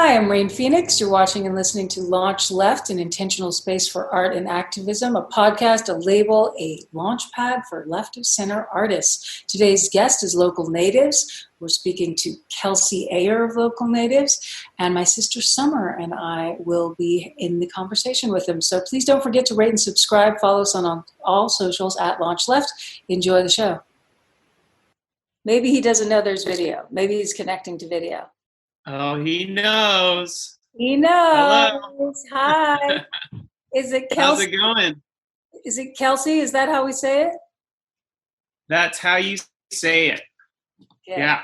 Hi, I'm Rain Phoenix. You're watching and listening to Launch Left, an intentional space for art and activism, a podcast, a label, a launch pad for left of center artists. Today's guest is Local Natives. We're speaking to Kelsey Ayer of Local Natives, and my sister Summer and I will be in the conversation with them. So please don't forget to rate and subscribe. Follow us on all socials at Launch Left. Enjoy the show. Maybe he doesn't know there's video. Maybe he's connecting to video. Oh, he knows. He knows. Hello. Hi. Is it Kelsey? How's it going? Is it Kelsey? Is that how we say it? That's how you say it. Yeah.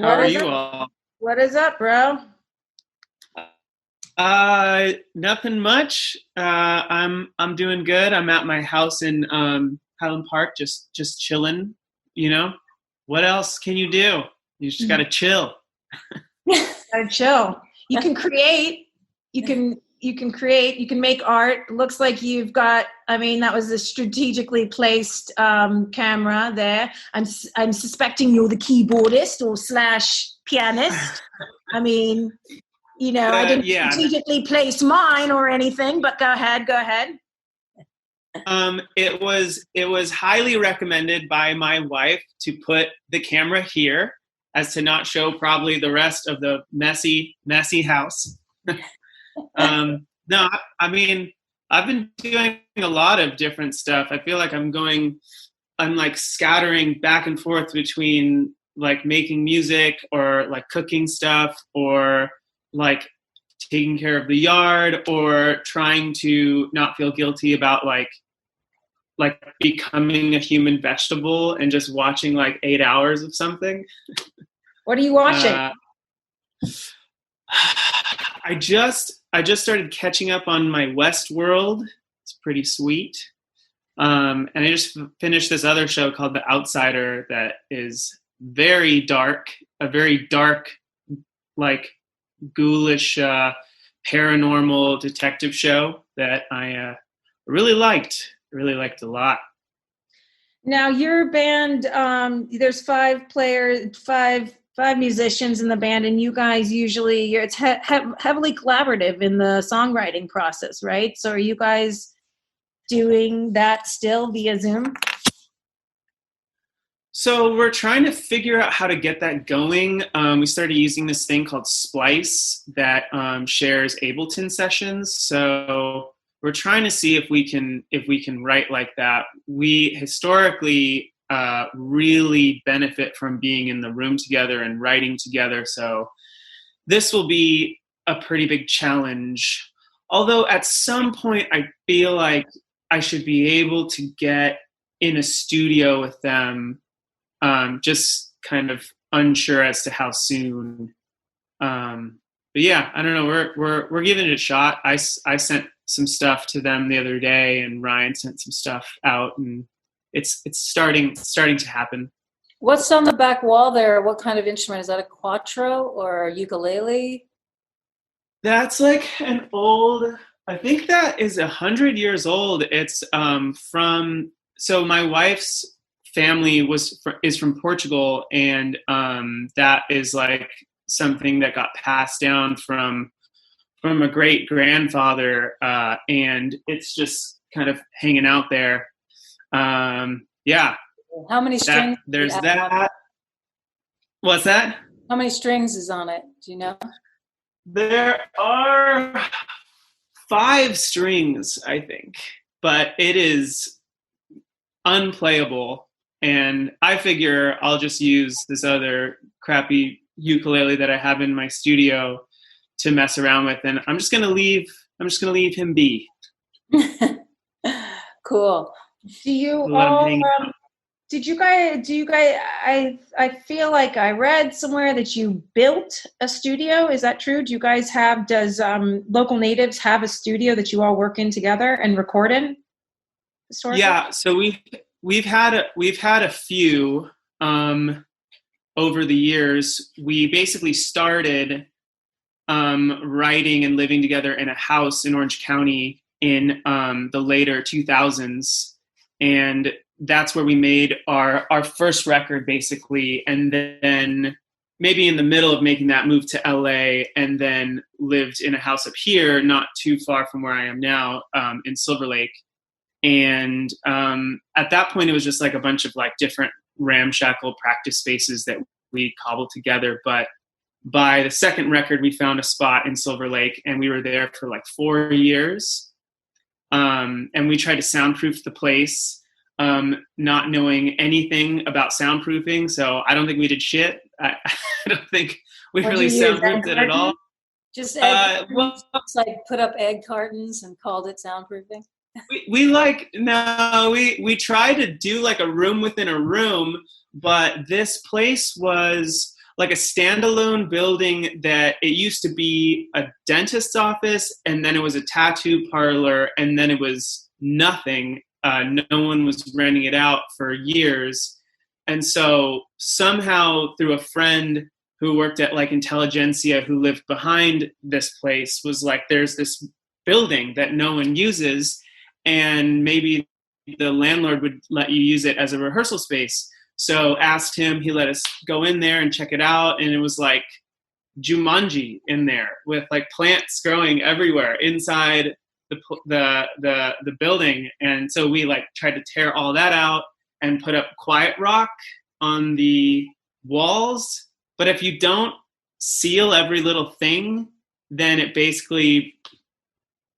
How are you all? What is up, bro? Nothing much. I'm doing good. I'm at my house in Highland Park, just chilling. You know, what else can you do? You just gotta chill. Gotta chill. You can create. You can create. You can make art. Looks like you've got. I mean, that was a strategically placed camera there. I'm suspecting you're the keyboardist or / pianist. I mean, you know, I didn't strategically place mine or anything. But go ahead. It was highly recommended by my wife to put the camera here as to not show probably the rest of the messy house. No, I mean, I've been doing a lot of different stuff. I feel like I'm like scattering back and forth between like making music or like cooking stuff or like taking care of the yard or trying to not feel guilty about like becoming a human vegetable and just watching like 8 hours of something. What are you watching? I just started catching up on my Westworld. It's pretty sweet. And I just finished this other show called The Outsider that is very dark, a very dark, like ghoulish, paranormal detective show that I really liked a lot. Now your band, there's five musicians in the band, and you guys usually it's heavily collaborative in the songwriting process, right? So are you guys doing that still via Zoom? So we're trying to figure out how to get that going. We started using this thing called Splice that shares Ableton sessions. So we're trying to see if we can write like that. We historically really benefit from being in the room together and writing together. So this will be a pretty big challenge. Although at some point I feel like I should be able to get in a studio with them. Just kind of unsure as to how soon. But yeah, I don't know. We're giving it a shot. I sent some stuff to them the other day, and Ryan sent some stuff out, and it's starting to happen. What's on the back wall there? What kind of instrument? Is that a quattro or a ukulele? That's like an old, I think that is 100 years old. It's so my wife's family is from Portugal, and that is like something that got passed down from a great grandfather, and it's just kind of hanging out there. Yeah. How many strings? There's that. What's that? How many strings is on it? Do you know? There are 5 strings, I think, but it is unplayable. And I figure I'll just use this other crappy ukulele that I have in my studio to mess around with, and I'm just gonna leave him be. Cool. Do you guys I feel like I read somewhere that you built a studio. Is that true? Does Local Natives have a studio that you all work in together and record in historically? Yeah, so we've had a few over the years. We basically started writing and living together in a house in Orange County in the later 2000s. And that's where we made our first record, basically. And then maybe in the middle of making that move to LA, and then lived in a house up here, not too far from where I am now, in Silver Lake. And at that point, it was just like a bunch of like different ramshackle practice spaces that we cobbled together. But by the second record, we found a spot in Silver Lake, and we were there for like 4 years. And we tried to soundproof the place, not knowing anything about soundproofing. So I don't think we did shit. I don't think we really soundproofed it at all. Just just like put up egg cartons and called it soundproofing. We tried to do like a room within a room, but this place was like a standalone building that it used to be a dentist's office, and then it was a tattoo parlor, and then it was nothing. No one was renting it out for years. And so somehow through a friend who worked at like Intelligentsia, who lived behind this place, was like, there's this building that no one uses, and maybe the landlord would let you use it as a rehearsal space. So asked him, he let us go in there and check it out. And it was like Jumanji in there with like plants growing everywhere inside the building. And so we like tried to tear all that out and put up quiet rock on the walls. But if you don't seal every little thing, then it basically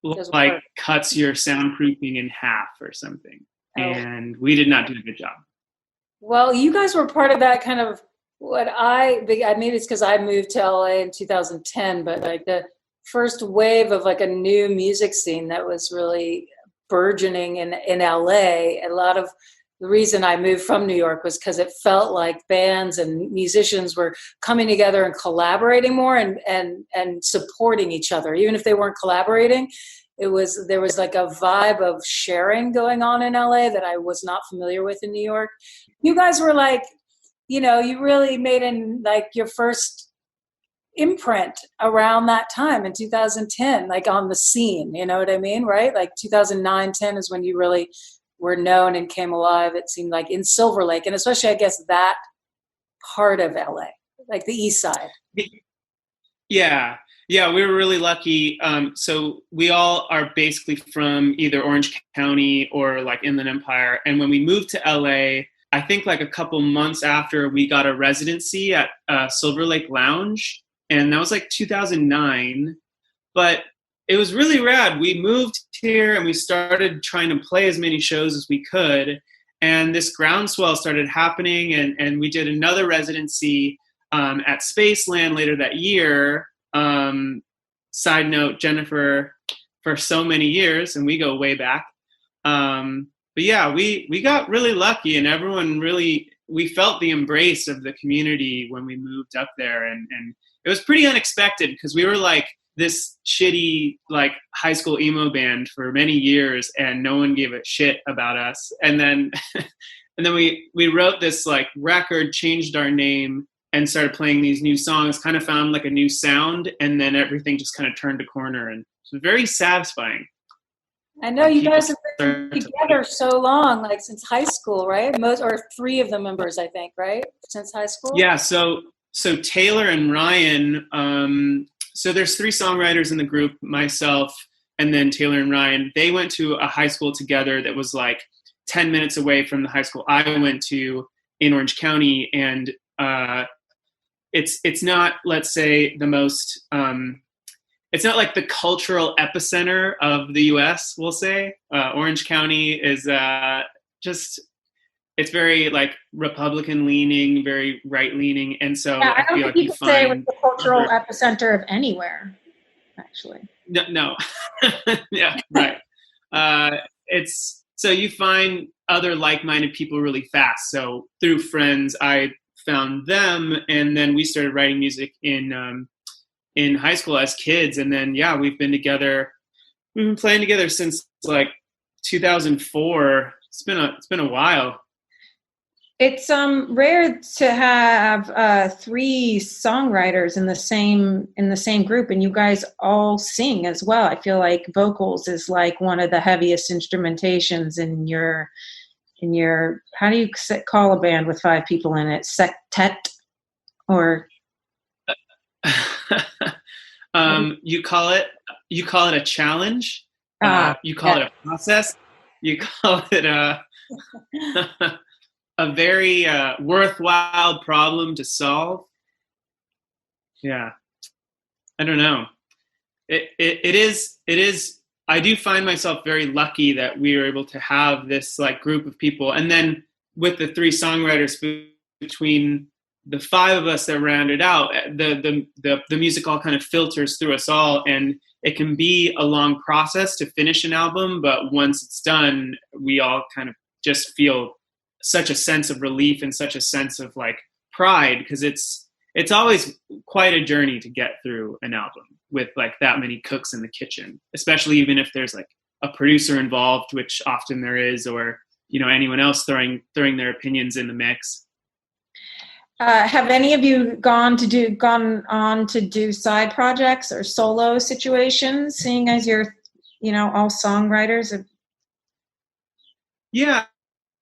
like cuts your soundproofing in half or something. Oh. And we did not do a good job. Well, you guys were part of that kind of maybe it's because I moved to LA in 2010, but like the first wave of like a new music scene that was really burgeoning in LA. A lot of the reason I moved from New York was because it felt like bands and musicians were coming together and collaborating more and supporting each other, even if they weren't collaborating. There was like a vibe of sharing going on in LA that I was not familiar with in New York. You guys were like, you really made like your first imprint around that time in 2010, like on the scene, you know what I mean? Right? Like 2009, 10 is when you really were known and came alive. It seemed like in Silver Lake, and especially I guess that part of LA, like the East Side. Yeah, we were really lucky. So we all are basically from either Orange County or like Inland Empire. And when we moved to LA, I think like a couple months after, we got a residency at Silver Lake Lounge, and that was like 2009. But it was really rad. We moved here and we started trying to play as many shows as we could. And this groundswell started happening, and we did another residency at Spaceland later that year. Side note, Jennifer, for so many years, and we go way back. But yeah, we got really lucky, and we felt the embrace of the community when we moved up there. And it was pretty unexpected because we were like this shitty, like high school emo band for many years, and no one gave a shit about us. And then, we wrote this like record, changed our name, and started playing these new songs, kind of found like a new sound, and then everything just kind of turned a corner, and it was very satisfying. I know you guys have been together so long, like since high school, right? Or three of the members, I think, right? Since high school? Yeah, so Taylor and Ryan, so there's three songwriters in the group, myself, and then Taylor and Ryan. They went to a high school together that was like 10 minutes away from the high school I went to in Orange County, and it's not, let's say, the most it's not like the cultural epicenter of the US, we'll say. Orange County is it's very like Republican leaning, very right leaning. And so I don't feel think like you could say it was the cultural epicenter of anywhere, actually. No. Yeah, right. So you find other like-minded people really fast. So through friends, I found them, and then we started writing music in high school as kids. And then, yeah, we've been playing together since like 2004. It's been a while. It's rare to have three songwriters in the same group, and you guys all sing as well. I feel like vocals is like one of the heaviest instrumentations in your how do you call a band with five people in it? Sectet or You call it a challenge. You call it a process. You call it a very worthwhile problem to solve. Yeah, I don't know. It is. I do find myself very lucky that we were able to have this like group of people, and then with the 3 songwriters between the 5 of us that rounded out, the music all kind of filters through us all, and it can be a long process to finish an album, but once it's done, we all kind of just feel such a sense of relief and such a sense of like pride, because it's always quite a journey to get through an album with like that many cooks in the kitchen, especially even if there's like a producer involved, which often there is, or anyone else throwing their opinions in the mix. Have any of you gone on to do side projects or solo situations, seeing as you're all songwriters? Yeah.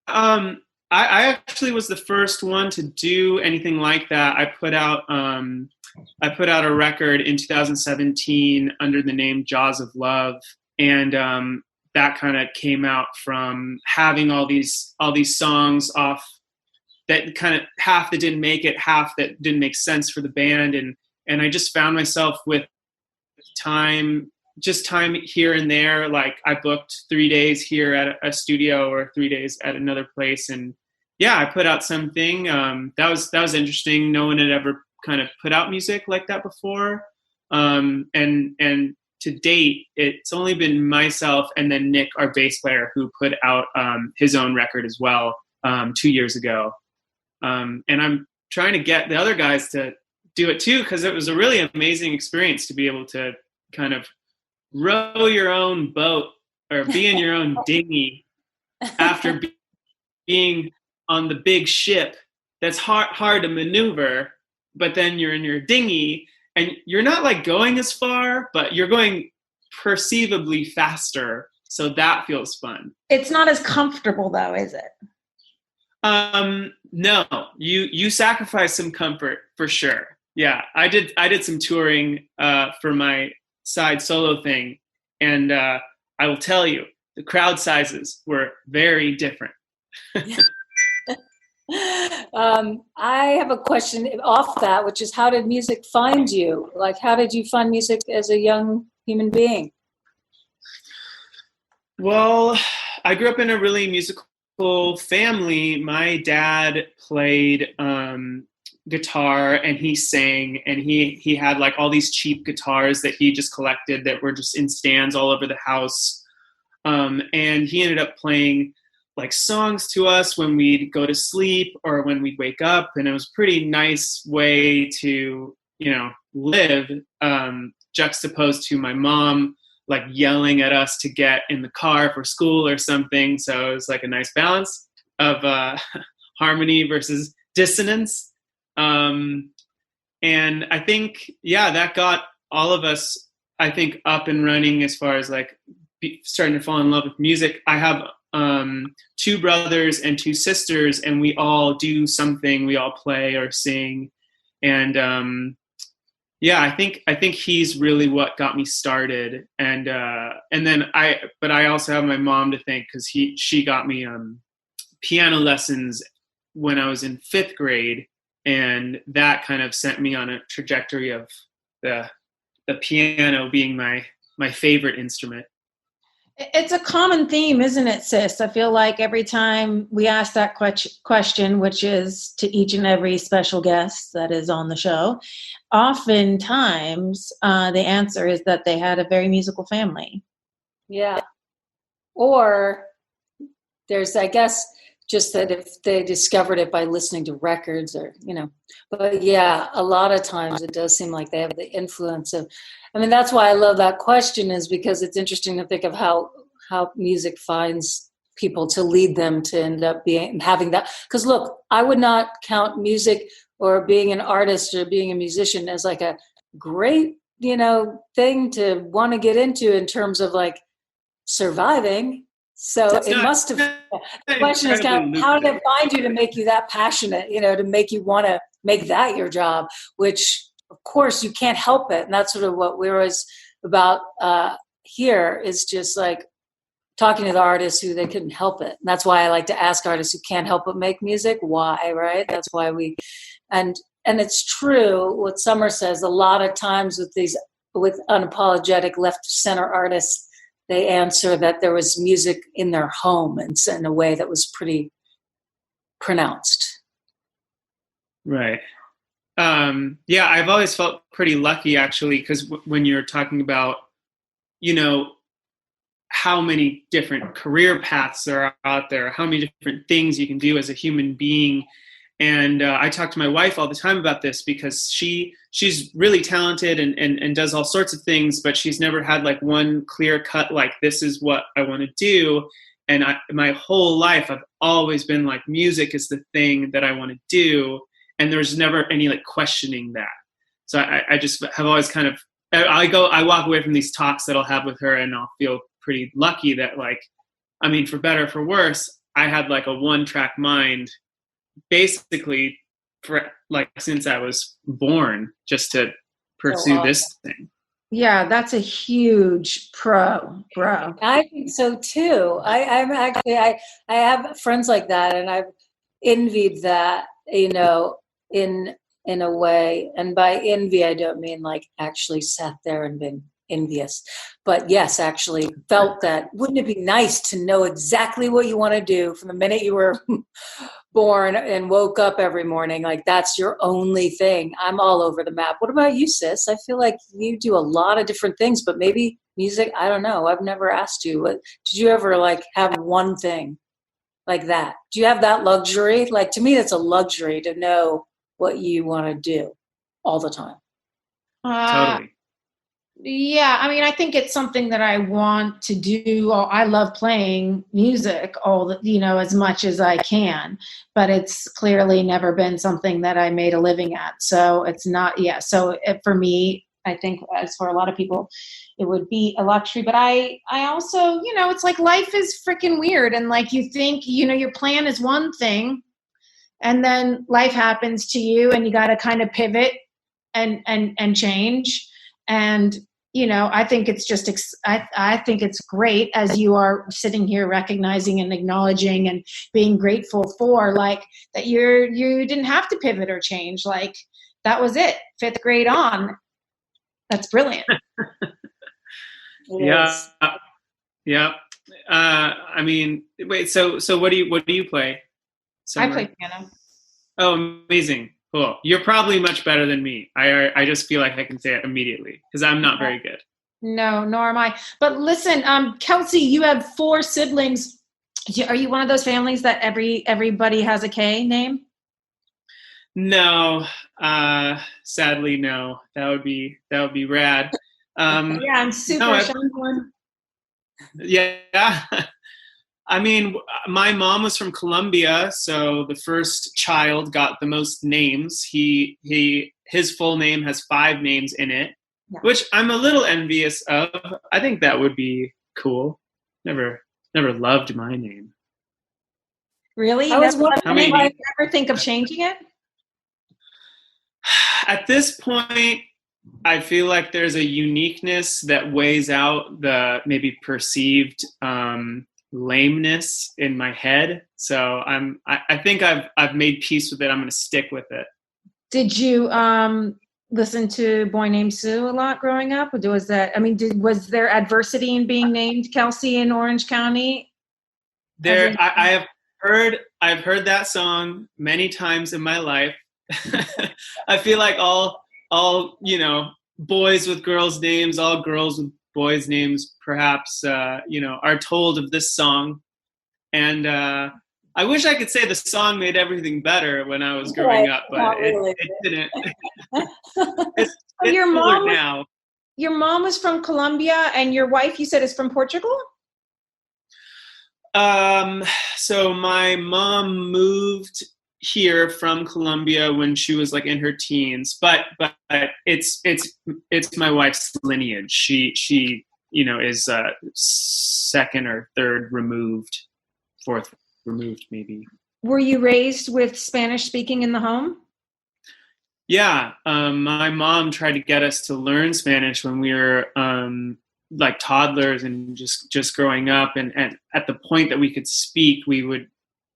I actually was the first one to do anything like that. I put out a record in 2017 under the name Jaws of Love, and that kind of came out from having all these songs off that kind of half that didn't make it, half that didn't make sense for the band, and I just found myself with time here and there. Like I booked 3 days here at a studio or 3 days at another place, and yeah, I put out something. That was interesting. No one had ever kind of put out music like that before. And to date, it's only been myself and then Nick, our bass player, who put out his own record as well 2 years ago. And I'm trying to get the other guys to do it too, because it was a really amazing experience to be able to kind of row your own boat or be in your own dinghy after being on the big ship that's hard to maneuver, but then you're in your dinghy and you're not like going as far, but you're going perceivably faster. So that feels fun. It's not as comfortable though, is it? No, you sacrifice some comfort for sure. Yeah, I did some touring for my side solo thing, and I will tell you, the crowd sizes were very different. I have a question off that, which is, how did music find you? Like, how did you find music as a young human being? Well, I grew up in a really musical family. My dad played guitar and he sang, and he had like all these cheap guitars that he just collected that were just in stands all over the house. And he ended up playing like songs to us when we'd go to sleep or when we'd wake up, and it was a pretty nice way to, live, juxtaposed to my mom like yelling at us to get in the car for school or something. So it was like a nice balance of harmony versus dissonance. And I think, that got all of us, I think, up and running as far as like starting to fall in love with music. I have 2 brothers and 2 sisters, and we all do something. We all play or sing, and I think he's really what got me started. And then I also have my mom to thank, because she got me piano lessons when I was in 5th grade, and that kind of sent me on a trajectory of the piano being my favorite instrument. It's a common theme, isn't it, sis? I feel like every time we ask that question, which is to each and every special guest that is on the show, oftentimes the answer is that they had a very musical family. Yeah. Or there's, I guess, just that if they discovered it by listening to records or, but yeah, a lot of times it does seem like they have the influence of, that's why I love that question, is because it's interesting to think of how music finds people to lead them to end up having that. Because look, I would not count music or being an artist or being a musician as like a great, thing to want to get into in terms of like surviving. So must have, the question is kind of, how did it find you to make you that passionate, to make you want to make that your job, which of course, you can't help it. And that's sort of what we're always about here, is just like talking to the artists who they couldn't help it. And that's why I like to ask artists who can't help but make music, why, right? That's why and it's true what Summer says, a lot of times with unapologetic left center artists, they answer that there was music in their home and in a way that was pretty pronounced. Right. Yeah, I've always felt pretty lucky, actually, because when you're talking about, how many different career paths are out there, how many different things you can do as a human being. And I talk to my wife all the time about this, because she's really talented and does all sorts of things, but she's never had like one clear cut, like, this is what I want to do. And my whole life, I've always been like, music is the thing that I want to do. And there's never any like questioning that. So I just have always kind of, I walk away from these talks that I'll have with her, and I'll feel pretty lucky that, like, I mean, for better or for worse, I had like a one-track mind basically for like since I was born, just to pursue this thing. Yeah, that's a huge pro. I think so too. I have friends like that, and I've envied that, in a way. And by envy, I don't mean like actually sat there and been envious, but yes, actually felt that. Wouldn't it be nice to know exactly what you want to do from the minute you were born and woke up every morning? Like, that's your only thing. I'm all over the map. What about you, sis? I feel like you do a lot of different things, but maybe music, I don't know. I've never asked you. Did you ever like have one thing like that? Do you have that luxury? Like, to me, that's a luxury to know what you want to do all the time. Totally. Yeah, I mean, I think it's something that I want to do. I love playing music as much as I can, but it's clearly never been something that I made a living at. So it's not, So for me, I think as for a lot of people, it would be a luxury. But I also, it's like life is freaking weird. And like, you think, your plan is one thing, and then life happens to you, and you got to kind of pivot and change. And I think it's just, I think it's great, as you are sitting here recognizing and acknowledging and being grateful for, like, that you didn't have to pivot or change. Like, that was it, 5th grade on. That's brilliant. Yeah. I mean, wait, so what do you play? Summer? I play piano. Oh, amazing. Cool. You're probably much better than me. I just feel like I can say it immediately, because I'm not very good. No, nor am I. But listen, Kelsey, you have 4 siblings. Are you one of those families that everybody has a K name? No, sadly, no. That would be rad. Yeah, I'm super shy. Yeah. I mean, my mom was from Colombia, so the first child got the most names. His full name has 5 names in it, which I'm a little envious of. I think that would be cool. Never loved my name. Really? You ever think of changing it? At this point, I feel like there's a uniqueness that weighs out the maybe perceived lameness in my head. So I think I've made peace with it. I'm going to stick with it. Did you listen to Boy Named Sue a lot growing up? Was there adversity in being named Kelsey in Orange County? I've heard that song many times in my life. I feel like all boys with girls' names, all girls with boys' names, perhaps, are told of this song. And I wish I could say the song made everything better when I was growing up, but it didn't. Your mom was from Colombia, and your wife, you said, is from Portugal? So my mom moved here from Colombia when she was like in her teens, but it's my wife's lineage. She is 2nd or 3rd removed, 4th removed maybe. Were you raised with Spanish speaking in the home? Yeah, my mom tried to get us to learn Spanish when we were like toddlers and just growing up. And at the point that we could speak, we would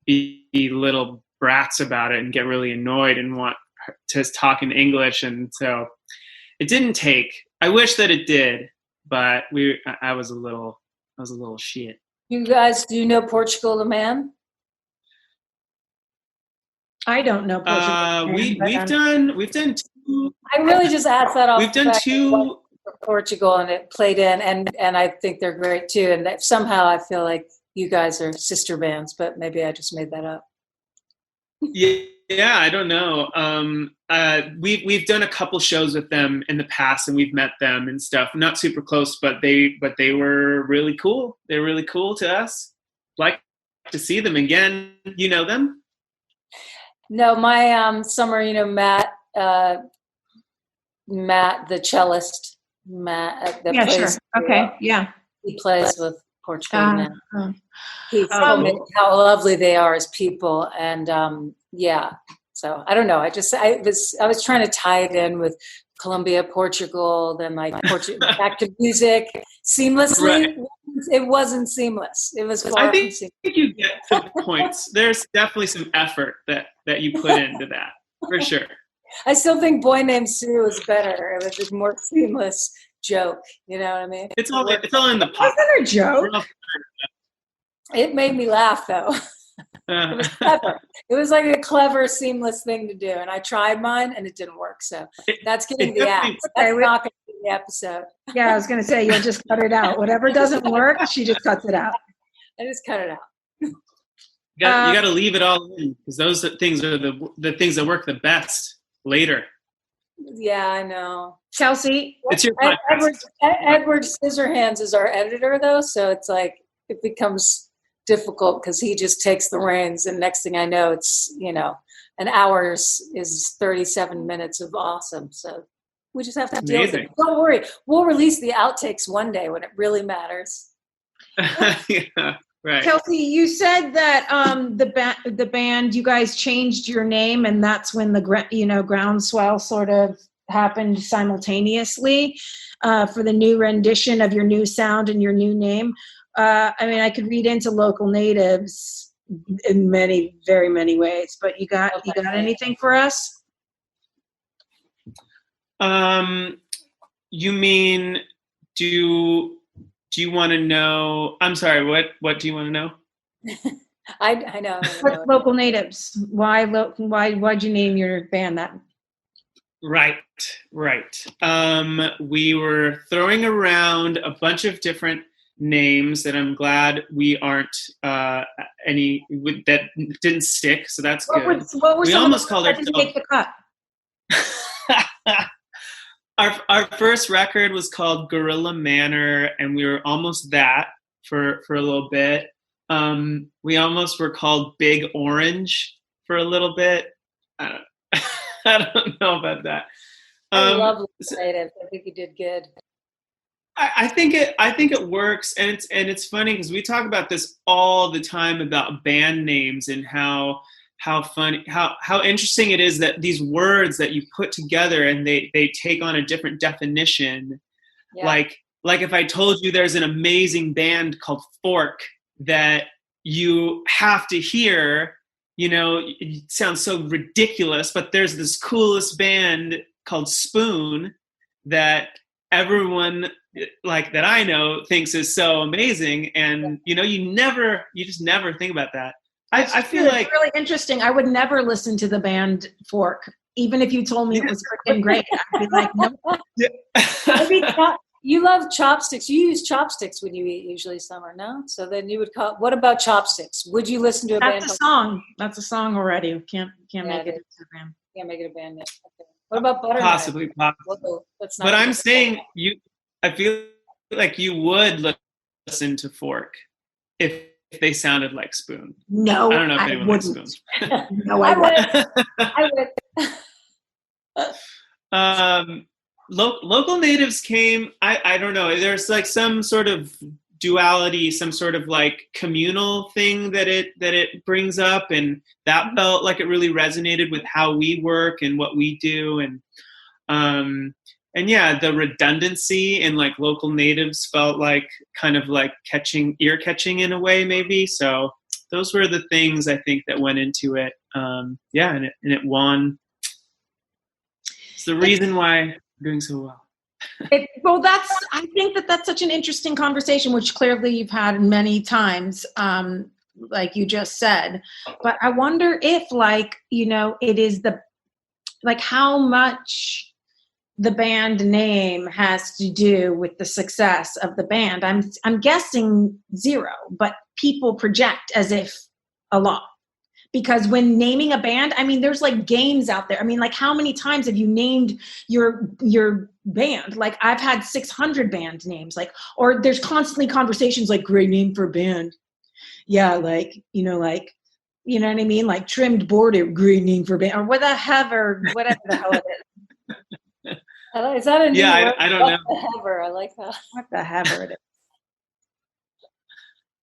be little brats about it and get really annoyed and want to talk in English. And so it didn't take. I wish that it did, but I was a little shit. You guys, do you know Portugal the Man? I don't know Portugal. We've done two. I really just asked that off. We've done two. Portugal, and it played in, and I think they're great too. And that somehow I feel like you guys are sister bands, but maybe I just made that up. Yeah, I don't know. We've done a couple shows with them in the past, and we've met them and stuff. Not super close, but they were really cool. They're really cool to us. Like to see them again. You know them? No, my summer, Matt, the cellist. Matt, that plays. Sure. Okay, yeah. He plays with Portugal. How lovely they are as people, and So I don't know. I was trying to tie it in with Colombia, Portugal, then like back to music seamlessly. Right. It wasn't seamless. It was. I think you get to the points. There's definitely some effort that you put into that for sure. I still think Boy Named Sue is better. It was just more seamless joke. You know what I mean? It's all in the pot. Wasn't a joke. It made me laugh though. It was clever. It was like a clever, seamless thing to do, and I tried mine, and it didn't work. So that's getting the act. That's not going to be the episode. Yeah, I was going to say you'll just cut it out. Whatever doesn't work, she just cuts it out. I just cut it out. You got to leave it all in, because those things are the things that work the best later. Yeah, I know. Kelsey, it's your Edward Scissorhands is our editor, though, so it's like it becomes difficult because he just takes the reins, and next thing I know, it's an hour is 37 minutes of awesome. So we just have to deal with it. Don't worry, we'll release the outtakes one day when it really matters. Yeah. Right. Kelsey, you said that the band, you guys changed your name, and that's when the groundswell sort of happened simultaneously for the new rendition of your new sound and your new name. I could read into Local Natives in many, very many ways, but you got anything for us? You mean do you want to know? I'm sorry. What do you want to know? I know. Local Natives. Why'd you name your band that? Right. We were throwing around a bunch of different names that I'm glad we aren't any that didn't stick. So that's good. What were we almost called ourselves. Make the cut. Our first record was called Gorilla Manor, and we were almost that for a little bit. We almost were called Big Orange for a little bit. I don't know about that. I love Natives. I think you did good. I think it works, and it's funny because we talk about this all the time about band names and how funny, how interesting it is that these words that you put together and they take on a different definition. Yeah. Like if I told you there's an amazing band called Fork that you have to hear, it sounds so ridiculous, but there's this coolest band called Spoon that everyone that I know thinks is so amazing, and you just never think about that. I feel like it's really interesting. I would never listen to the band Fork, even if you told me it was freaking great. I'd be like, no. Yeah. You love chopsticks. You use chopsticks when you eat usually, Summer, no? So then you would call. What about chopsticks? Would you listen to a band? That's a song. That's a song already. You can't make it a band. Can't make it a band name. Okay. What about Butternut? Possibly. Whoa, but I'm saying I feel like you would listen to Fork if they sounded like Spoon. No, I don't know if anyone likes Spoon. No, I wouldn't. I would. Local Natives came. I don't know. There's like some sort of duality, some sort of like communal thing that it brings up, and that felt like it really resonated with how we work and what we do. And yeah, the redundancy in like local natives felt like kind of like ear catching in a way, maybe. So those were the things I think that went into it. And it won. It's the reason why we're doing so well. I think that's such an interesting conversation, which clearly you've had many times, like you just said. But I wonder if, like, you know, it is how much the band name has to do with the success of the band. I'm guessing zero, but people project as if a lot. Because when naming a band, I mean, there's like games out there. I mean, like, how many times have you named your band? Like, I've had 600 band names. Like, or there's constantly conversations like, great name for a band. Yeah, like, you know what I mean? Like, trimmed border, great name for a band, or whatever the hell it is. Is that a new word? I don't know. The hever. I like that. What the hever it is.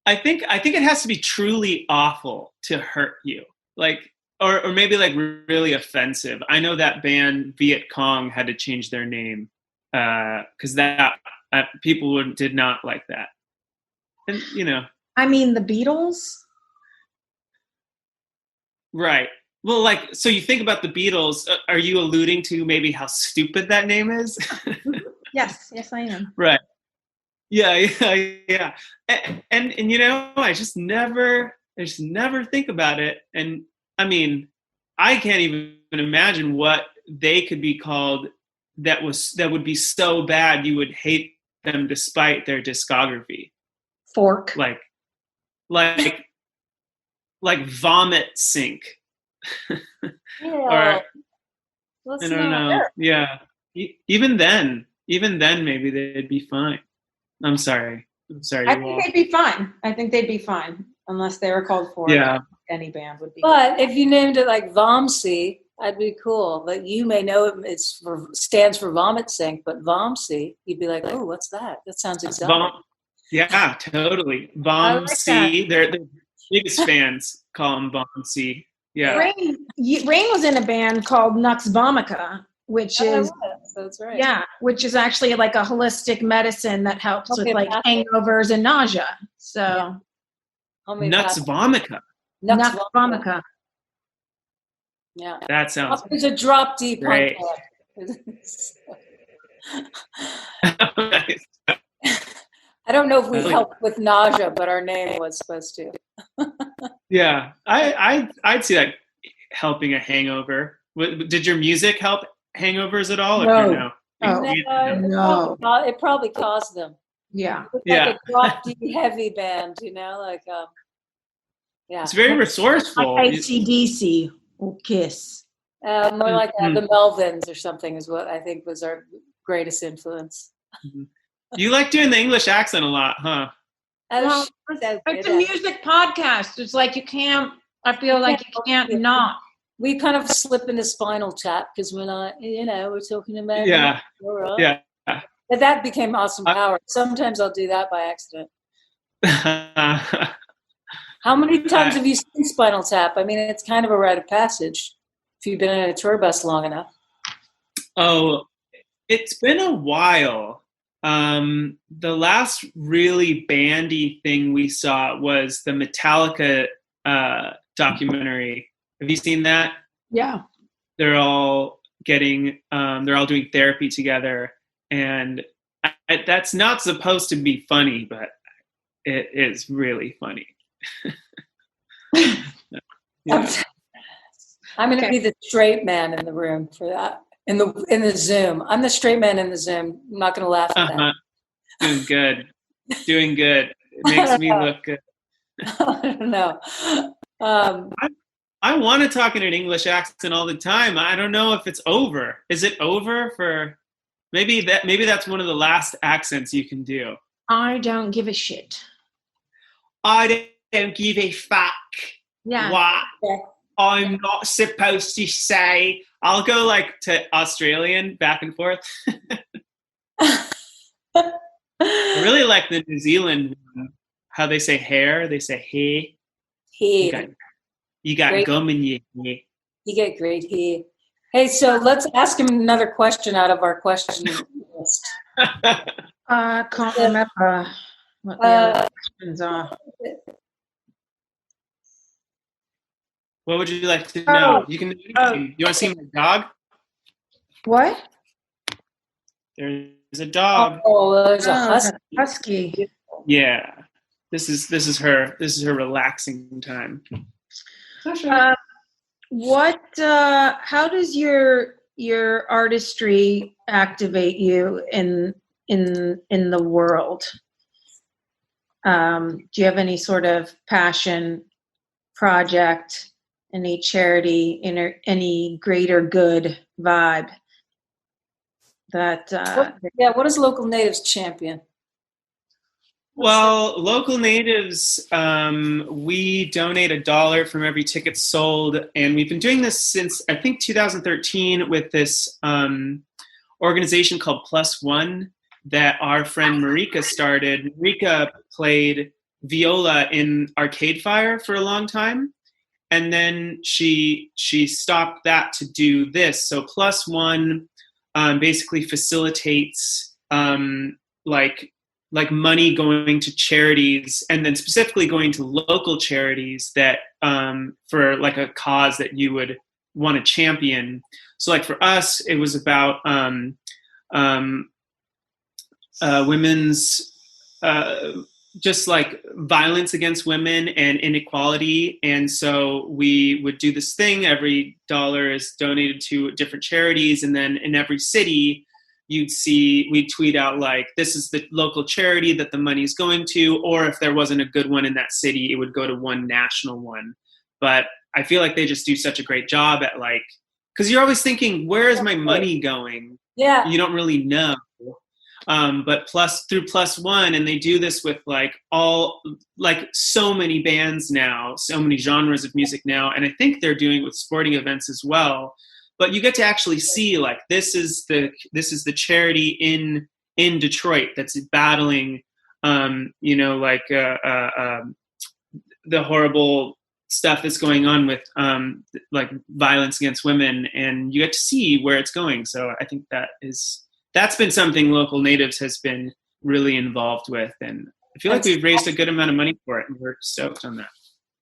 I think it has to be truly awful to hurt you, like, or maybe like really offensive. I know that band Viet Cong had to change their name because that people did not like that, and you know. I mean, the Beatles. Right. Well, like, so you think about the Beatles. Are you alluding to maybe how stupid that name is? Yes, I am. Right. Yeah. And you know, I just never think about it. And I mean, I can't even imagine what they could be called that would be so bad you would hate them despite their discography. Fork. Like Vomit Sink. Or I don't know. Yeah. Even then maybe they'd be fine. I'm sorry. I think they'd be fine unless they were called Fork. Yeah. Any band would be. But if you named it like Vomsy, I'd be cool. But you may know it stands for Vomit Sink, but Vomsy, you'd be like, oh, what's that? That sounds exotic. Yeah, totally. Vomsy. They're the biggest fans call them Vomsy. Yeah. Rain was in a band called Nux Vomica, which is that's right. Yeah, which is actually like a holistic medicine that helps with like hangovers and nausea. So Nux Vomica. Nux Vomica. Yeah. That sounds There's a drop deep great. I don't know if we helped with nausea, but our name was supposed to. Yeah, I'd see that helping a hangover. Did your music help hangovers at all? No. No. It probably caused them. Yeah. It's like a drop deep heavy band, you know, like yeah. It's very resourceful. Like AC/DC or Kiss. More like the Melvins or something is what I think was our greatest influence. Mm-hmm. You like doing the English accent a lot, huh? Well, it's a music podcast. It's like I feel like you can't not. We kind of slip into Spinal Tap because we're not, we're talking about Yeah. But that became Awesome Power. Sometimes I'll do that by accident. How many times have you seen Spinal Tap? I mean, it's kind of a rite of passage if you've been in a tour bus long enough. Oh, it's been a while. The last really bandy thing we saw was the Metallica documentary. Have you seen that? Yeah. They're all doing therapy together, and that's not supposed to be funny, but it is really funny. Yeah. I'm going to be the straight man in the room for that. In the Zoom. I'm the straight man in the Zoom. I'm not going to laugh at that. Doing good. It makes me look good. I don't know. I want to talk in an English accent all the time. I don't know if it's over. Is it over for maybe that's one of the last accents you can do. I don't give a shit. I don't give a fuck. Yeah. What I'm not supposed to say. I'll go like to Australian back and forth. I really like the New Zealand one. How they say hair. They say hey. Hey. You got gum in your hair. You get great hair. Hey, so let's ask him another question out of our question list. I can't remember what the other questions are. What would you like to know? You can. You want to see my dog? What? There's a dog. Oh, there's a husky. Husky. Yeah. This is her relaxing time. How does your artistry activate you in the world? Do you have any sort of passion project, any charity, any greater good vibe that what does Local Natives champion? Well, Local Natives, we donate $1 from every ticket sold, and we've been doing this since, I think, 2013 with this organization called Plus One that our friend Marika started. Marika played viola in Arcade Fire for a long time, and then she stopped that to do this. So Plus One basically facilitates like money going to charities, and then specifically going to local charities that for like a cause that you would want to champion. So like for us, it was about women's just like violence against women and inequality. And so we would do this thing. Every $1 is donated to different charities, and then in every city we'd tweet out like, this is the local charity that the money's going to, or if there wasn't a good one in that city, it would go to one national one. But I feel like they just do such a great job at like, because you're always thinking, where is my money going? Yeah. You don't really know. But through Plus One, and they do this with like so many bands now, so many genres of music now, and I think they're doing it with sporting events as well. But you get to actually see like this is the charity in Detroit that's battling, the horrible stuff that's going on with like violence against women, and you get to see where it's going. So I think that's been something Local Natives has been really involved with, and I feel like we've raised a good amount of money for it, and we're stoked on that.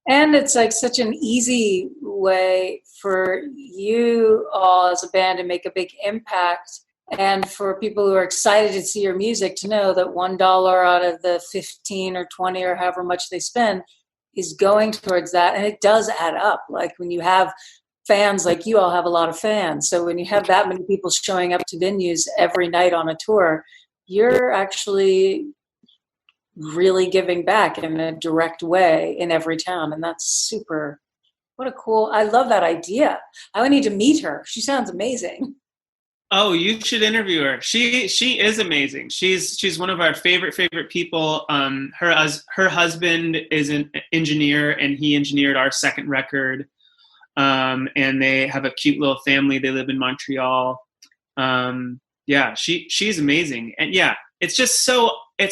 And it's like such an easy way for you all as a band to make a big impact, and for people who are excited to see your music to know that $1 out of the 15 or 20 or however much they spend is going towards that. And it does add up. Like when you have fans, like you all have a lot of fans. So when you have that many people showing up to venues every night on a tour, you're actually really giving back in a direct way in every town. And that's super, I love that idea. I would need to meet her. She sounds amazing. Oh, you should interview her. She is amazing. She's one of our favorite people. Her husband is an engineer, and he engineered our second record. And they have a cute little family. They live in Montreal. She's amazing. And yeah, it's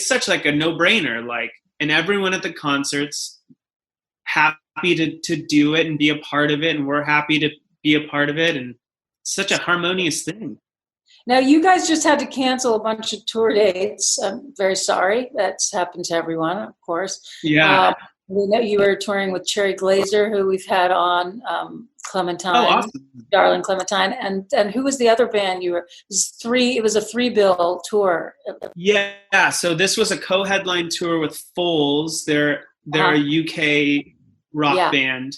such like a no-brainer, like, and everyone at the concert's happy to do it and be a part of it, and we're happy to be a part of it, and it's such a harmonious thing. Now, you guys just had to cancel a bunch of tour dates. I'm very sorry. That's happened to everyone, of course. Yeah. We know you were touring with Cherry Glazer, who we've had on, Clementine. Oh, awesome. Darling Clementine. And who was the other band you were? It was a 3-bill tour. Yeah, so this was a co-headline tour with Foals. They're a UK rock band.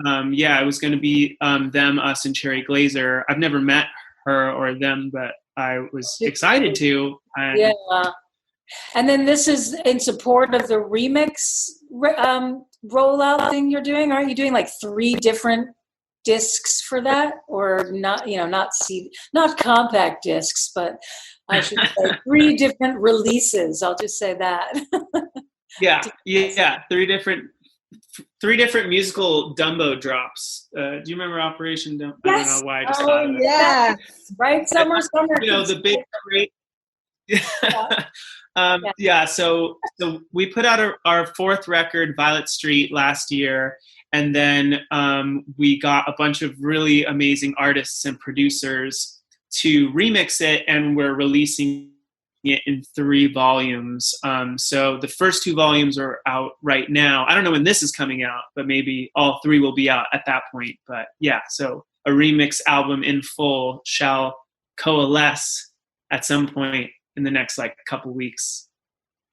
It was going to be them, us, and Cherry Glazer. I've never met her or them, but I was excited to. Yeah. And then this is in support of the remix rollout thing you're doing. Aren't you doing like 3 different discs for that, or not? Not compact discs, but I should say 3 different releases. I'll just say that. Yeah. 3 different musical Dumbo drops. Do you remember Operation Dumbo? Yes. I don't know why I just thought of it. Yeah. Right, summer. The big crate. So we put out our fourth record, Violet Street, last year. And then we got a bunch of really amazing artists and producers to remix it, and we're releasing it in 3 volumes. So the first 2 volumes are out right now. I don't know when this is coming out, but maybe all 3 will be out at that point. But yeah, so a remix album in full shall coalesce at some point in the next couple weeks.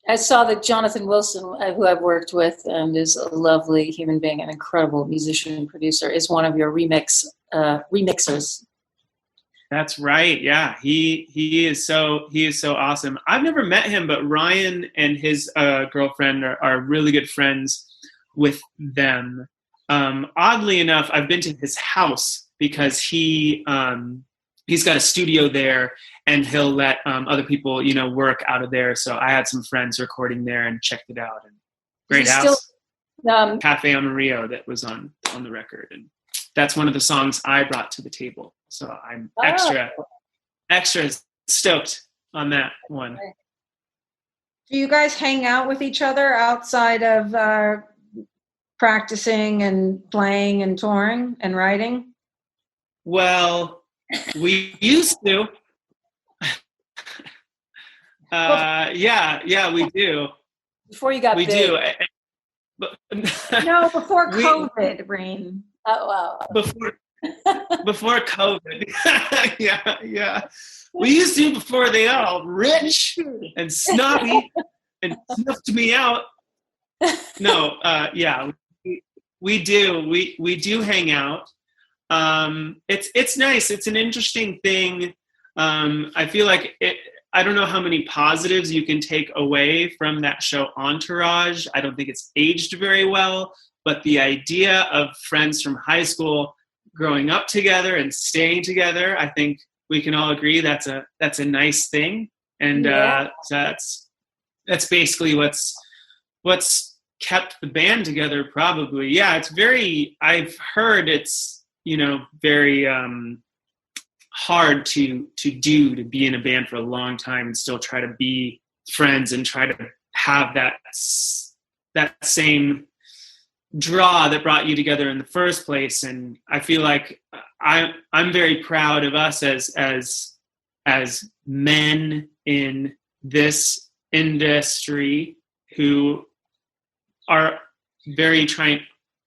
I saw that Jonathan Wilson, who I've worked with and is a lovely human being, an incredible musician and producer, is one of your remixers. That's right. Yeah, he is so awesome. I've never met him, but Ryan and his girlfriend are really good friends with them. Oddly enough, I've been to his house because he's got a studio there, and he'll let other people work out of there. So I had some friends recording there and checked it out. And great house. Cafe Amarillo that was on the record, and that's one of the songs I brought to the table. So I'm extra stoked on that one. Do you guys hang out with each other outside of practicing and playing and touring and writing? Well, we used to. We do. Before you got we big. do. No, before COVID, Rain. Oh wow. Before COVID. yeah. We used to before they got all rich and snobby and snuffed me out. No, we do. We do hang out. It's nice. It's an interesting thing. I feel like I don't know how many positives you can take away from that show Entourage. I don't think it's aged very well, but the idea of friends from high school growing up together and staying together, I think we can all agree that's a nice thing. And that's basically what's kept the band together, probably. Yeah, it's I've heard it's, very hard to be in a band for a long time and still try to be friends and try to have that same draw that brought you together in the first place. And I feel like I'm very proud of us as men in this industry who are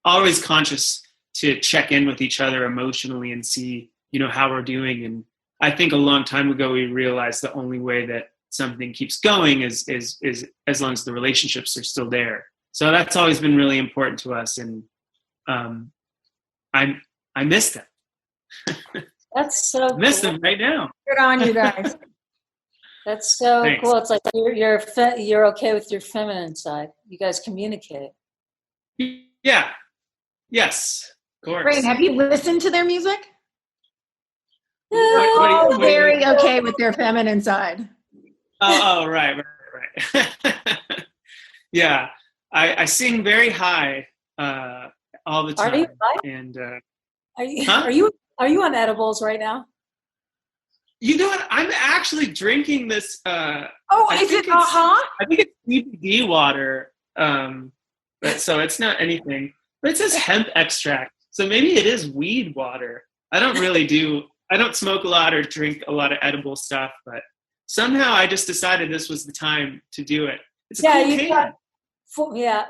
always conscious to check in with each other emotionally and see how we're doing. And I think a long time ago we realized the only way that something keeps going is as long as the relationships are still there. So that's always been really important to us, and I miss them. That's so miss cool. them right now. Good on you guys. That's so Thanks. Cool. It's like you're okay with your feminine side. You guys communicate. Yeah. Yes. Of course. Great. Have you listened to their music? What very okay with their feminine side. Oh, right. Yeah, I sing very high all the time. Are you high? And are you on edibles right now? You know what? I'm actually drinking this. Is it I think it's CBD water. But so it's not anything. But it says hemp extract, so maybe it is weed water. I don't smoke a lot or drink a lot of edible stuff, but somehow I just decided this was the time to do it. It's a cool can. Yeah.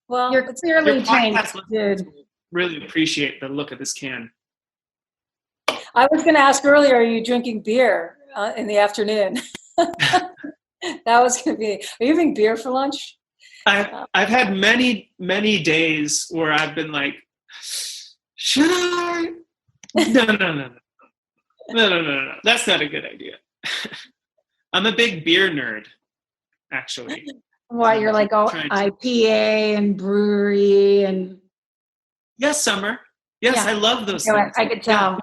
Well, you're clearly tanked, dude. Really appreciate the look of this can. I was going to ask earlier, are you drinking beer in the afternoon? That was going to be. Are you having beer for lunch? I've had many days where I've been like, should I? No. That's not a good idea. I'm a big beer nerd, actually. Why, you're like IPA and brewery and... Yes, Summer. Yes, yeah. I love those things. I could tell.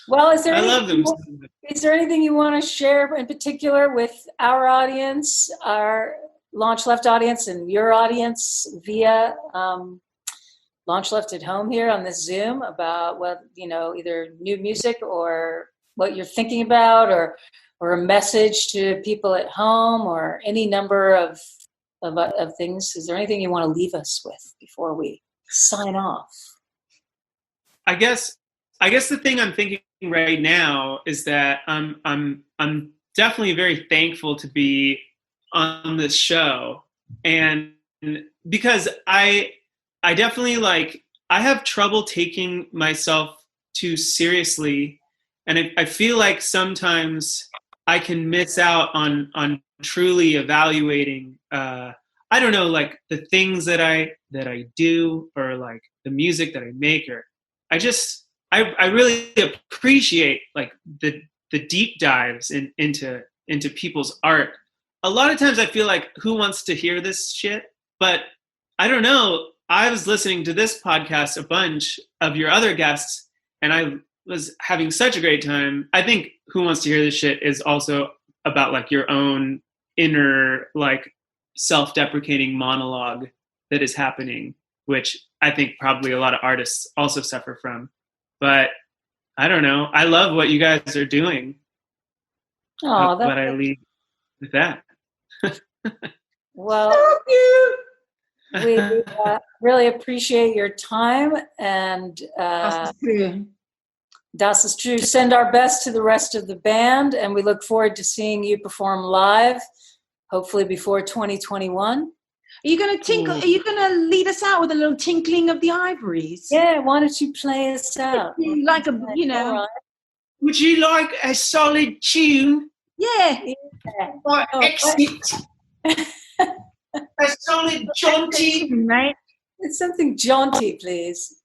Well, is there anything you want to share in particular with our audience, our LaunchLeft audience, and your audience via LaunchLeft at home here on this Zoom about either new music or what you're thinking about, or a message to people at home, or any number of things? Is there anything you want to leave us with before we sign off? I guess the thing I'm thinking right now is that I'm definitely very thankful to be on this show, and because I definitely I have trouble taking myself too seriously, and I feel like sometimes I can miss out on truly evaluating I don't know, like the things that I do, or like the music that I make, or I really appreciate like the deep dives into people's art. A lot of times I feel like, who wants to hear this shit? But I don't know. I was listening to this podcast, a bunch of your other guests, and I was having such a great time. I think Who Wants to Hear This Shit is also about like your own inner like self-deprecating monologue that is happening, which I think probably a lot of artists also suffer from. But I don't know. I love what you guys are doing. Oh, but I leave with that. Well, we really appreciate your time, and Das ist true. Send our best to the rest of the band, and we look forward to seeing you perform live, hopefully before 2021. Are you going to tinkle? Are you going to lead us out with a little tinkling of the ivories? Yeah, why don't you play us out? Like a, you know. Right. Would you like a solid tune? Yeah. Or exit? A solid jaunty? Right? It's something jaunty, please.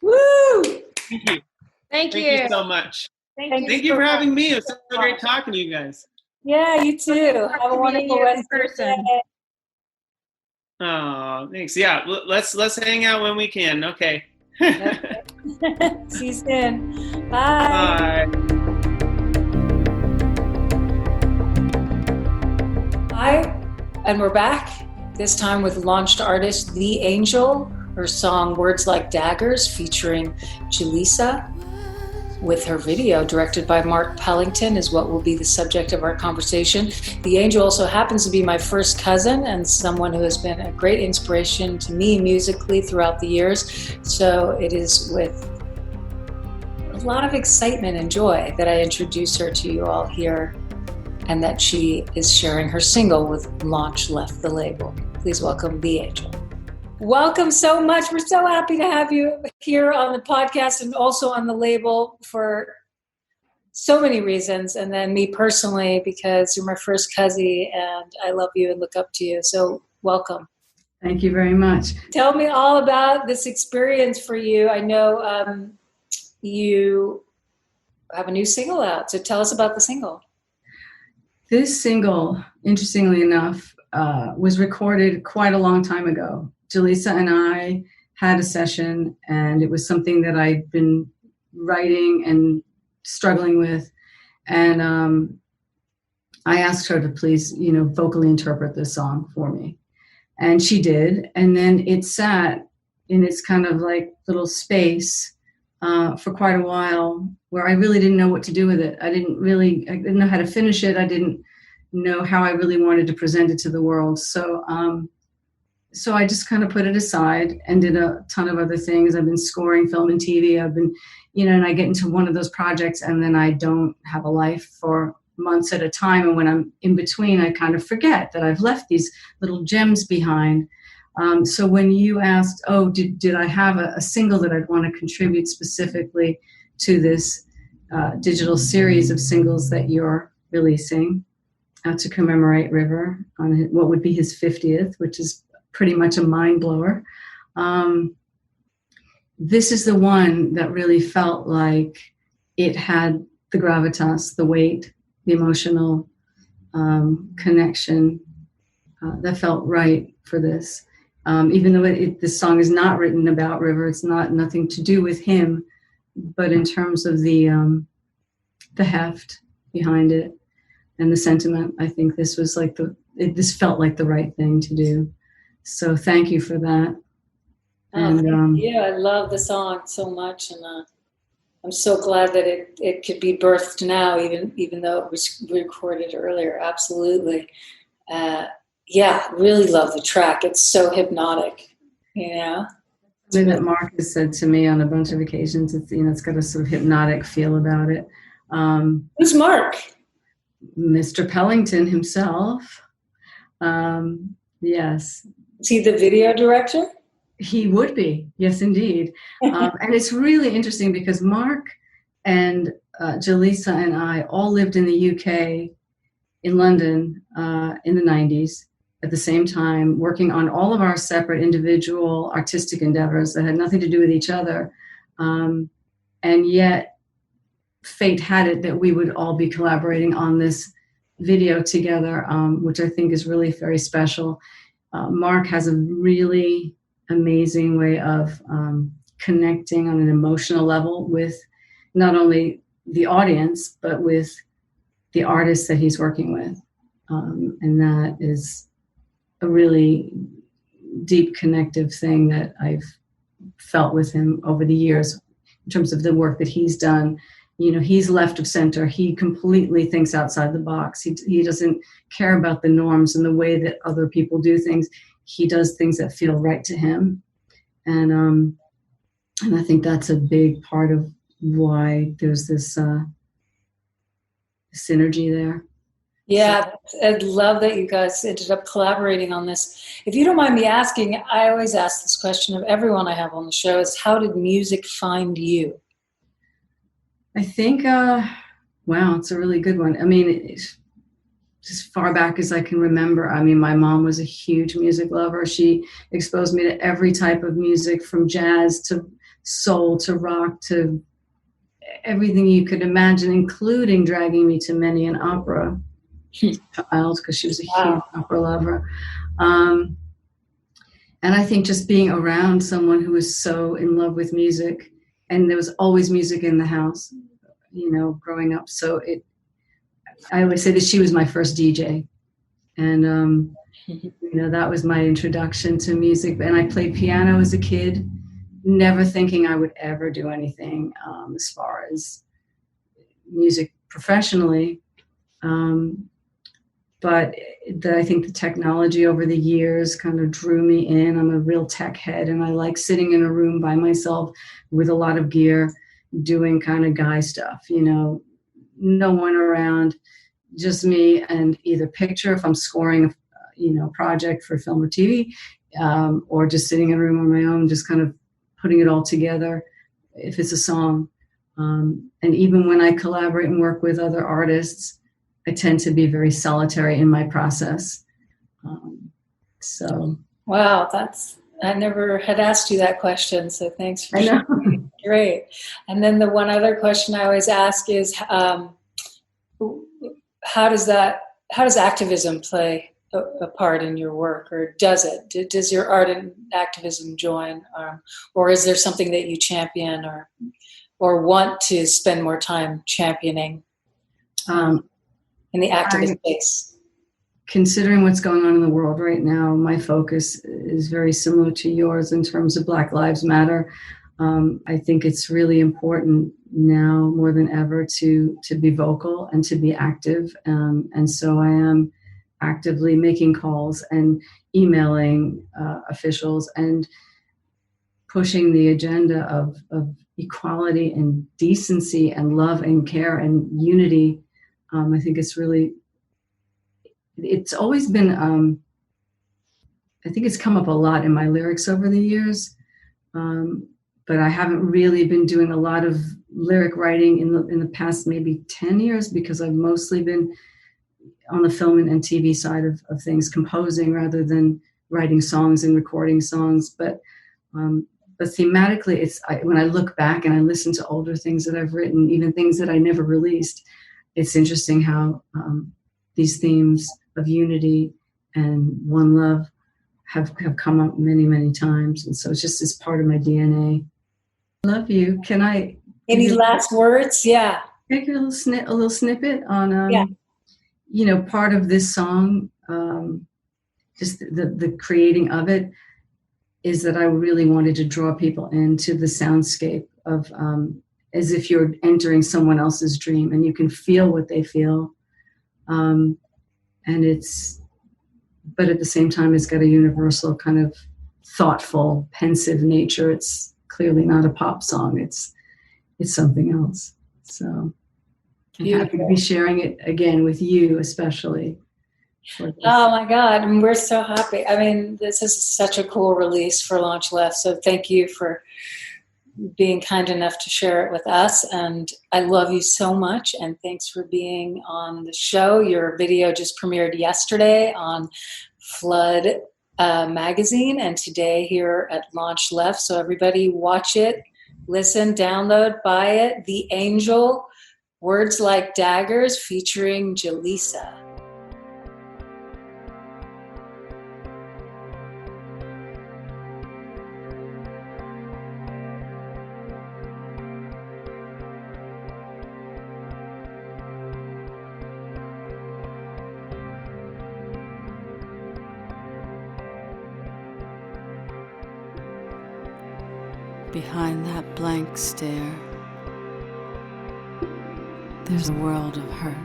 Woo! Thank you. Thank you. Thank you so much. Thank you for having me. It was so great talking to you guys. Yeah, you too. Have a wonderful rest of the day. Oh, thanks. Yeah, let's hang out when we can. Okay. Okay. See you soon. Bye. Bye. Hi, and we're back. This time with launched artist The Angel. Her song Words Like Daggers, featuring Jhelisa, with her video directed by Mark Pellington, is what will be the subject of our conversation. The Angel also happens to be my first cousin and someone who has been a great inspiration to me musically throughout the years. So it is with a lot of excitement and joy that I introduce her to you all here, and that she is sharing her single with LaunchLeft, the label. Please welcome The Angel. Welcome so much. We're so happy to have you here on the podcast and also on the label for so many reasons. And then me personally, because you're my first cousin and I love you and look up to you. So welcome. Thank you very much. Tell me all about this experience for you. I know you have a new single out. So tell us about the single. This single, interestingly enough, was recorded quite a long time ago. Jhelisa and I had a session, and it was something that I'd been writing and struggling with. And I asked her to please, vocally interpret this song for me. And she did. And then it sat in its kind of like little space for quite a while, where I really didn't know what to do with it. I didn't know how to finish it. I didn't know how I really wanted to present it to the world. So I just kind of put it aside and did a ton of other things. I've been scoring film and TV. I've been, and I get into one of those projects and then I don't have a life for months at a time. And when I'm in between, I kind of forget that I've left these little gems behind. So when you asked, did I have a single that I'd want to contribute specifically to this digital series of singles that you're releasing to commemorate River on what would be his 50th, which is pretty much a mind blower. This is the one that really felt like it had the gravitas, the weight, the emotional connection that felt right for this. Even though this song is not written about River, it's nothing to do with him, but in terms of the heft behind it and the sentiment. I think this was like this felt like the right thing to do. So thank you for that. Yeah, I love the song so much, and I'm so glad that it could be birthed now, even though it was recorded earlier. Absolutely. Really love the track. It's so hypnotic, Something that Mark has said to me on a bunch of occasions. It's got a sort of hypnotic feel about it. Who's Mark? Mr. Pellington himself. Yes. Is he the video director? He would be. Yes, indeed. And it's really interesting because Mark and Jhelisa and I all lived in the UK, in London, in the 90s. At the same time, working on all of our separate individual artistic endeavors that had nothing to do with each other. And yet, fate had it that we would all be collaborating on this video together, which I think is really very special. Mark has a really amazing way of connecting on an emotional level with not only the audience, but with the artists that he's working with. And that is a really deep connective thing that I've felt with him over the years in terms of the work that he's done. He's left of center. He completely thinks outside the box. He doesn't care about the norms and the way that other people do things. He does things that feel right to him. And I think that's a big part of why there's this synergy there. Yeah, I love that you guys ended up collaborating on this. If you don't mind me asking, I always ask this question of everyone I have on the show is, how did music find you? I think, wow, it's a really good one. I mean, as far back as I can remember, my mom was a huge music lover. She exposed me to every type of music, from jazz to soul to rock to everything you could imagine, including dragging me to many an opera child, because she was a huge opera lover. And I think just being around someone who was so in love with music, and there was always music in the house, growing up. So I always say that she was my first DJ. And, that was my introduction to music. And I played piano as a kid, never thinking I would ever do anything as far as music professionally. But I think the technology over the years kind of drew me in. I'm a real tech head, and I like sitting in a room by myself with a lot of gear, doing kind of guy stuff, no one around, just me, and either picture if I'm scoring a project for film or TV, or just sitting in a room on my own, just kind of putting it all together if it's a song. And even when I collaborate and work with other artists, I tend to be very solitary in my process. Wow, I never had asked you that question, so thanks for sharing. Great. And then the one other question I always ask is, how does activism play a part in your work, or does it? Does your art and activism join, or is there something that you champion or want to spend more time championing in the activist space? Considering what's going on in the world right now, my focus is very similar to yours in terms of Black Lives Matter. I think it's really important now more than ever to be vocal and to be active. And so I am actively making calls and emailing officials and pushing the agenda of equality and decency and love and care and unity. I think it's always been, I think it's come up a lot in my lyrics over the years, but I haven't really been doing a lot of lyric writing in the past maybe 10 years, because I've mostly been on the film and TV side of things, composing rather than writing songs and recording songs. But thematically, when I look back and I listen to older things that I've written, even things that I never released, it's interesting how these themes of unity and one love have come up many, many times. And so it's just part of my DNA. Love you. Can I? Any last words? Yeah. Take a little snippet on, part of this song, just the creating of it, is that I really wanted to draw people into the soundscape of as if you're entering someone else's dream and you can feel what they feel. And but at the same time, it's got a universal kind of thoughtful, pensive nature. It's clearly not a pop song. It's something else. So I'm happy to be sharing it again with you, especially. Oh my God, and we're so happy. I mean, this is such a cool release for LaunchLeft. So thank you for being kind enough to share it with us. And I love you so much. And thanks for being on the show. Your video just premiered yesterday on Flood magazine and today here at LaunchLeft. So everybody watch it, listen, download, buy it. The Angel, Words Like Daggers, featuring Jhelisa. Behind that blank stare, there's a world of hurt.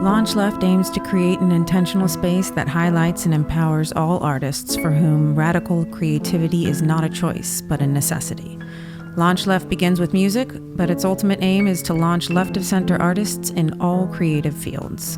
LaunchLeft aims to create an intentional space that highlights and empowers all artists for whom radical creativity is not a choice, but a necessity. LaunchLeft begins with music, but its ultimate aim is to launch left-of-center artists in all creative fields.